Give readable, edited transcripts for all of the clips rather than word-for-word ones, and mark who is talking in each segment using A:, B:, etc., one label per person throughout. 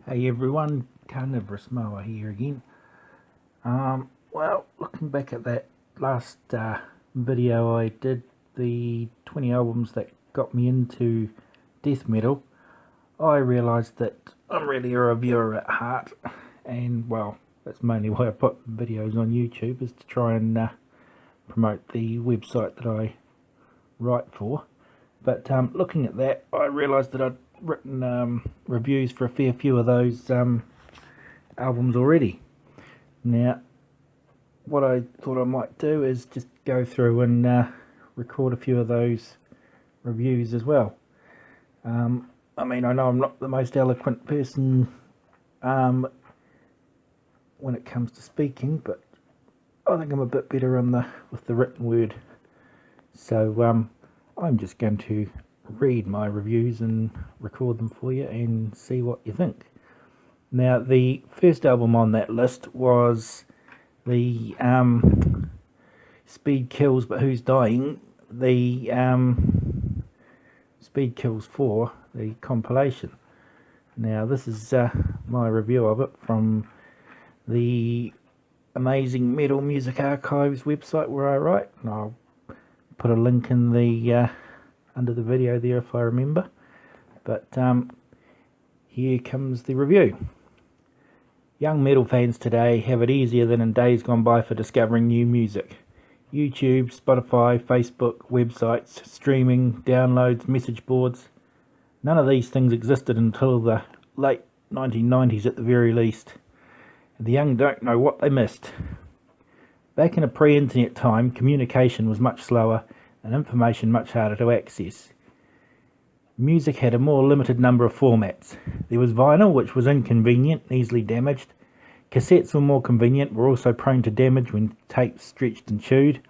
A: Hey everyone, Carnivorous Mower here again. Well, looking back at that last video I did, the 20 albums that got me into death metal, I realised that I'm really a reviewer at heart, and well, that's mainly why I put videos on YouTube, is to try and promote the website that I write for. But looking at that, I realised that I'd written reviews for a fair few of those albums already. Now, what I thought I might do is just go through and record a few of those reviews as well. I mean, I know I'm not the most eloquent person when it comes to speaking, but I think I'm a bit better with the written word. So I'm just going to read my reviews and record them for you and see what you think. Now, the first album on that list was the Speed Kills But Who's Dying, the Speed Kills 4, the compilation. Now, this is my review of it from the Amazing Metal Music Archives website where I write, and I'll put a link in the under the video there if I remember. But here comes the review. Young metal fans today have it easier than in days gone by for discovering new music. YouTube, Spotify, Facebook, websites, streaming, downloads, message boards. None of these things existed until the late 1990s at the very least. And the young don't know what they missed. Back in a pre-internet time, communication was much slower and information much harder to access. Music had a more limited number of formats. There was vinyl, which was inconvenient and easily damaged. Cassettes were more convenient, were also prone to damage when tapes stretched and chewed,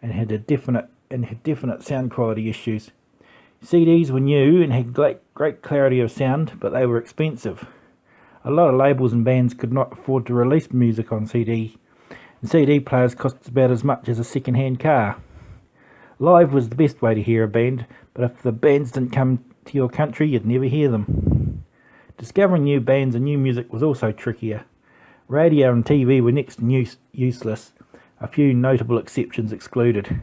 A: and had definite sound quality issues. CDs were new and had great clarity of sound, but they were expensive. A lot of labels and bands could not afford to release music on CD, and CD players cost about as much as a second-hand car. Live was the best way to hear a band, but if the bands didn't come to your country, you'd never hear them. Discovering new bands and new music was also trickier. Radio and TV were next to useless, a few notable exceptions excluded.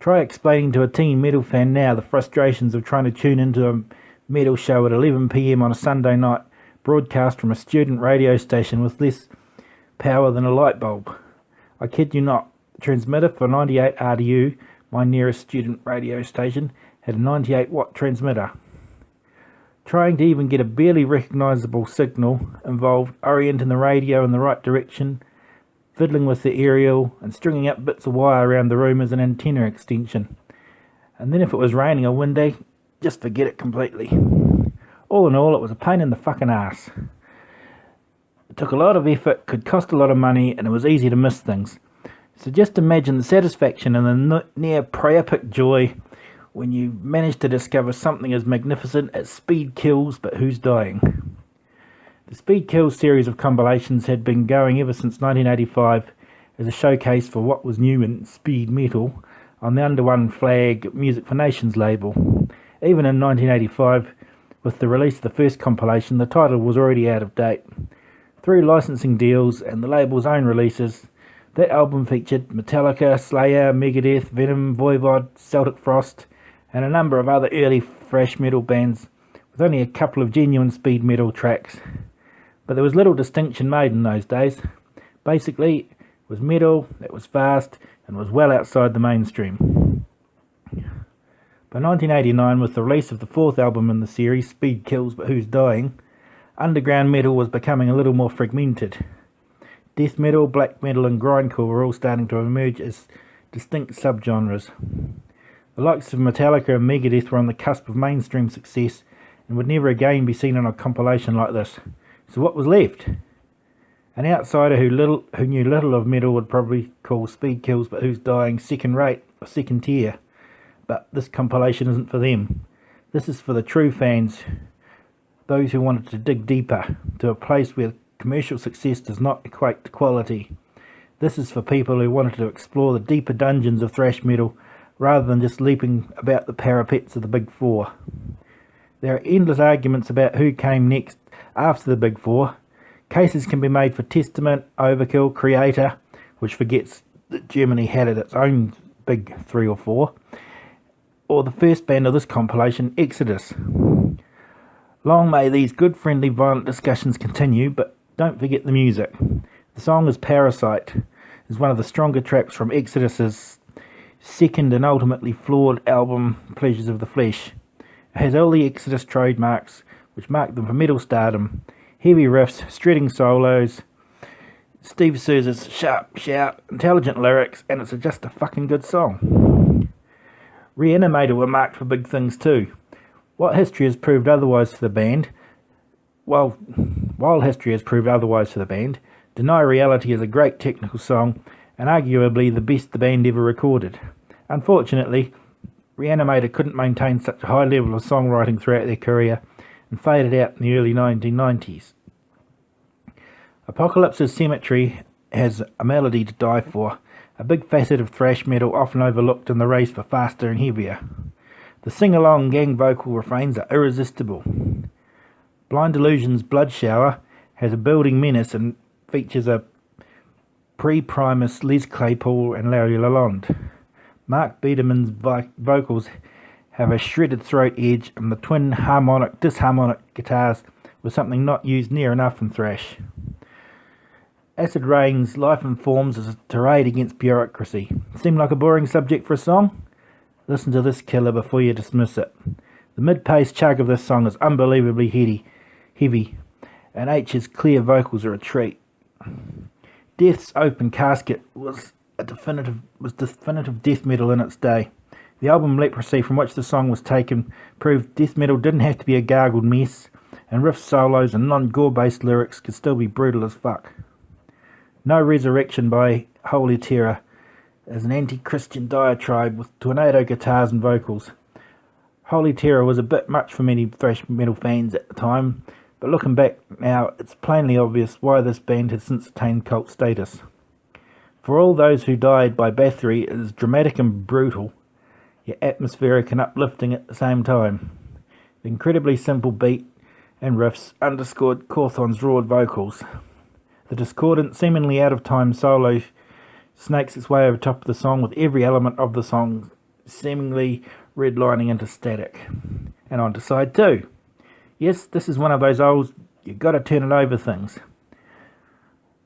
A: Try explaining to a teen metal fan now the frustrations of trying to tune into a metal show at 11 PM on a Sunday night, broadcast from a student radio station with less power than a light bulb. I kid you not, the transmitter for 98 RDU, my nearest student radio station, had a 98-watt transmitter. Trying to even get a barely recognisable signal involved orienting the radio in the right direction, fiddling with the aerial, and stringing up bits of wire around the room as an antenna extension. And then if it was raining or windy, just forget it completely. All in all, it was a pain in the fucking ass. It took a lot of effort, could cost a lot of money, and it was easy to miss things. So just imagine the satisfaction and the near priapic joy when you manage to discover something as magnificent as Speed Kills But Who's Dying. The Speed Kills series of compilations had been going ever since 1985 as a showcase for what was new in speed metal on the Under One Flag Music for Nations label. Even in 1985, with the release of the first compilation, the title was already out of date. Through licensing deals and the label's own releases, that album featured Metallica, Slayer, Megadeth, Venom, Voivod, Celtic Frost, and a number of other early thrash metal bands, with only a couple of genuine speed metal tracks. But there was little distinction made in those days. Basically, it was metal, it was fast, and was well outside the mainstream. By 1989, with the release of the fourth album in the series, Speed Kills But Who's Dying, underground metal was becoming a little more fragmented. Death metal, black metal and grindcore were all starting to emerge as distinct subgenres. The likes of Metallica and Megadeth were on the cusp of mainstream success and would never again be seen on a compilation like this. So what was left? An outsider who knew little of metal would probably call Speed Kills But Who's Dying second rate or second tier. But this compilation isn't for them. This is for the true fans, those who wanted to dig deeper, to a place where commercial success does not equate to quality. This is for people who wanted to explore the deeper dungeons of thrash metal rather than just leaping about the parapets of the big four. There are endless arguments about who came next after the Big Four. Cases can be made for Testament, Overkill, Creator, which forgets that Germany had its own big 3 or 4, or the first band of this compilation, Exodus. Long may these good, friendly, violent discussions continue, but don't forget the music. The song is Parasite, is one of the stronger tracks from Exodus's second and ultimately flawed album, Pleasures of the Flesh. It has all the Exodus trademarks, which mark them for metal stardom: heavy riffs, shredding solos, Steve Souza's sharp shout, intelligent lyrics, and it's just a fucking good song. Reanimator were marked for big things too. While history has proved otherwise for the band, Deny Reality is a great technical song and arguably the best the band ever recorded. Unfortunately, Reanimator couldn't maintain such a high level of songwriting throughout their career and faded out in the early 1990s. Apocalypse's Cemetery has a melody to die for, a big facet of thrash metal often overlooked in the race for faster and heavier. The sing-along gang vocal refrains are irresistible. Blind Illusion's Blood Shower has a building menace and features a pre-Primus Les Claypool and Larry Lalonde. Mark Biederman's vocals have a shredded throat edge, and the twin disharmonic guitars were something not used near enough in thrash. Acid Rain's Life in Forms is a tirade against bureaucracy. Seem like a boring subject for a song? Listen to this killer before you dismiss it. The mid-paced chug of this song is unbelievably heavy, and H's clear vocals are a treat. Death's Open Casket was definitive death metal in its day. The album Leprosy, from which the song was taken, proved death metal didn't have to be a gargled mess, and riff solos and non-gore-based lyrics could still be brutal as fuck. No Resurrection by Holy Terror is an anti-Christian diatribe with tornado guitars and vocals. Holy Terror was a bit much for many thrash metal fans at the time, but looking back now, it's plainly obvious why this band has since attained cult status. For all those who died by Bathory, it is dramatic and brutal, yet atmospheric and uplifting at the same time. The incredibly simple beat and riffs underscored Cawthon's raw vocals. The discordant, seemingly out-of-time solo snakes its way over top of the song, with every element of the song seemingly redlining into static. And on to side 2. Yes, this is one of those old you gotta turn it over things.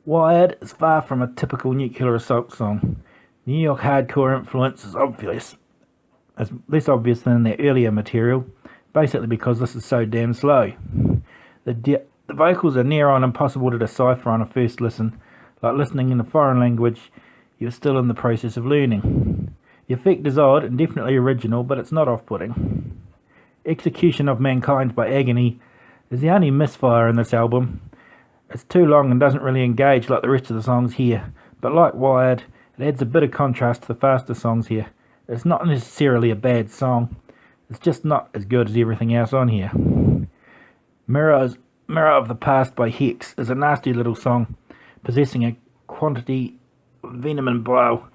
A: Wired is far from a typical Nuclear Assault song. New York hardcore influence is less obvious than their earlier material, basically because this is so damn slow. The vocals are near on impossible to decipher on a first listen, like listening in a foreign language you're still in the process of learning. The effect is odd and definitely original, but it's not off-putting. Execution of Mankind by Agony is the only misfire in this album. It's too long and doesn't really engage like the rest of the songs here, but like Wired, it adds a bit of contrast to the faster songs here. It's not necessarily a bad song, it's just not as good as everything else on here. Mirror of the Past by Hex is a nasty little song, possessing a quantity of venom and bile.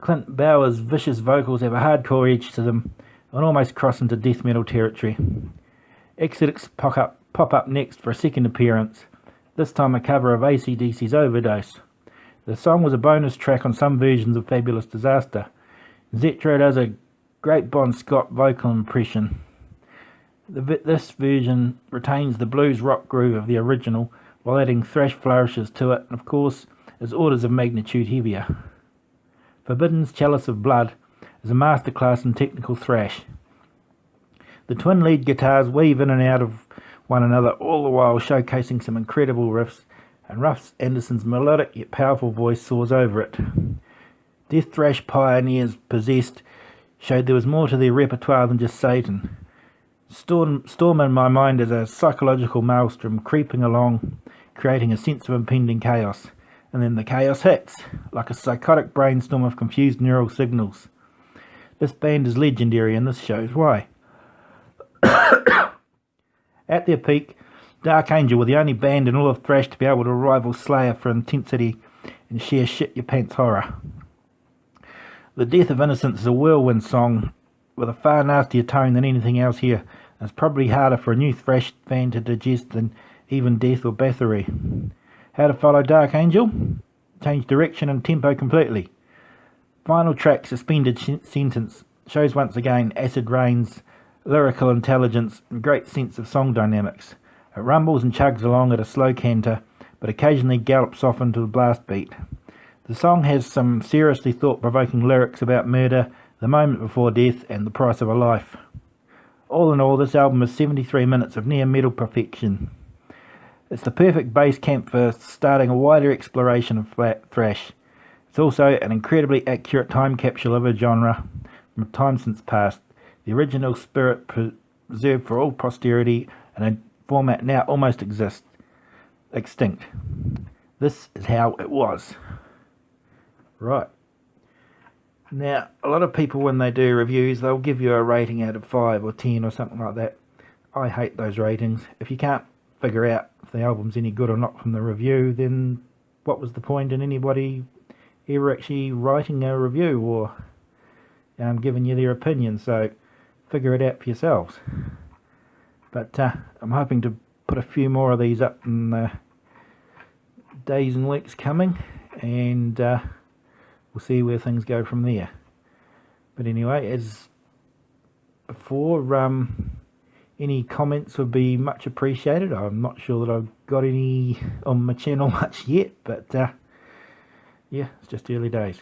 A: Clint Bauer's vicious vocals have a hardcore edge to them and almost cross into death metal territory. Exodus pop up next for a second appearance, this time a cover of AC/DC's Overdose. The song was a bonus track on some versions of Fabulous Disaster. Zetro does a great Bon Scott vocal impression. This version retains the blues rock groove of the original while adding thrash flourishes to it, and of course is orders of magnitude heavier. Forbidden's Chalice of Blood is a masterclass in technical thrash. The twin lead guitars weave in and out of one another, all the while showcasing some incredible riffs, and Russ Anderson's melodic yet powerful voice soars over it. Death thrash pioneers Possessed showed there was more to their repertoire than just Satan. Storm in my mind is a psychological maelstrom creeping along, creating a sense of impending chaos, and then the chaos hits, like a psychotic brainstorm of confused neural signals. This band is legendary, and this shows why. At their peak, Dark Angel were the only band in all of thrash to be able to rival Slayer for intensity and sheer shit-your-pants horror. The Death of Innocence is a whirlwind song with a far nastier tone than anything else here, It's probably harder for a new thrash fan to digest than even Death or Bathory. How to follow Dark Angel? Change direction and tempo completely. Final track, Suspended Sentence, shows once again Acid Rain's lyrical intelligence and great sense of song dynamics. It rumbles and chugs along at a slow canter, but occasionally gallops off into the blast beat. The song has some seriously thought-provoking lyrics about murder, the moment before death, and the price of a life. All in all, this album is 73 minutes of near-metal perfection. It's the perfect base camp for starting a wider exploration of thrash. It's also an incredibly accurate time capsule of a genre from a time since past, the original spirit preserved for all posterity in a format now almost extinct. This is how it was. Right. Now, a lot of people when they do reviews, they'll give you a rating out of 5 or 10 or something like that. I hate those ratings. If you can't figure out if the album's any good or not from the review, then what was the point in anybody ever actually writing a review or giving you their opinion? So figure it out for yourselves. But I'm hoping to put a few more of these up in the days and weeks coming, and we'll see where things go from there. But anyway, as before, any comments would be much appreciated. I'm not sure that I've got any on my channel much yet, but yeah, it's just early days.